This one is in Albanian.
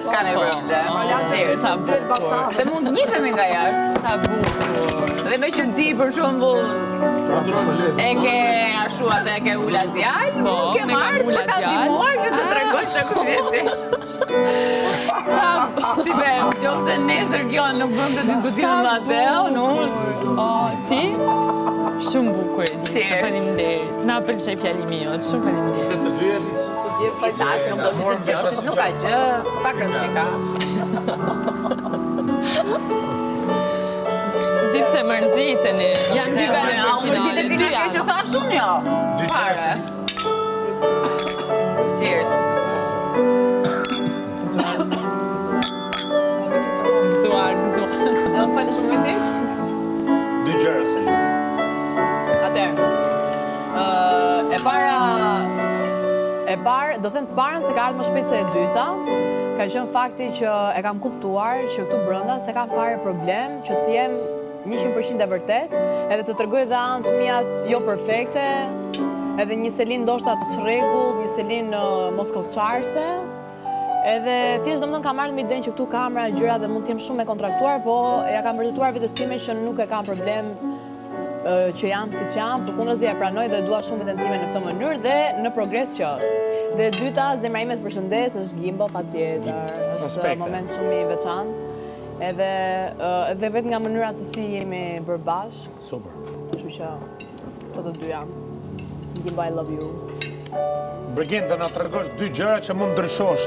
s'ka ne problem. Sa bukur. Se mund njifemi nga jashtë. Sa bukur. Dhe me që ti për shembull e ke ashtu atë e ke ula djalë, mund ke marrë për ta ndihmuar që të tregosh se kush je ti. Shive, qofse nesër kjo nuk bën të diskutimin me Ateo, nuk. Ti? Shumë bukur, Elisa, faleminderit. Na pëlqej fjalimi jot, shumë faleminderit. Tash nuk do të dëgjosh, nuk ka gjë, pak rëndësi ka. Gjipse mërziteni, janë dy gale për finale, Mërzit e dy tina ke që janë. thash unë jo. Pare. Cheers. Gëzuar. Edhe më falë shumë me ti? Dy gjëra se lu. Atëherë, do thënë të parën se ka ardhur më shpejt se e dyta, ka qenë fakti që e kam kuptuar që këtu brenda se kam fare problem që të jem 100% e vërtet, edhe të tregoj dhe anët mia jo perfekte, edhe një Selin ndoshta të çrregullt, një Selin mos kokçarse. Edhe thjesht domethënë kam marrë me idenë që këtu kamera gjëra dhe mund të jem shumë e kontraktuar, po ja kam vërtetuar vetes time që nuk e kam problem që jam siç jam, përkundërzi e pranoj dhe dua shumë veten time në këtë mënyrë dhe në progres që është. Dhe e dyta, zemra ime të përshëndes, është Gimbo patjetër, është moment shumë i veçantë. Edhe vetë nga mënyra se si jemi bërë bashkë. Super. Kështu që të dyja. Gimbo, I love you. Brigin, do na tregosh dy gjëra që mund ndryshosh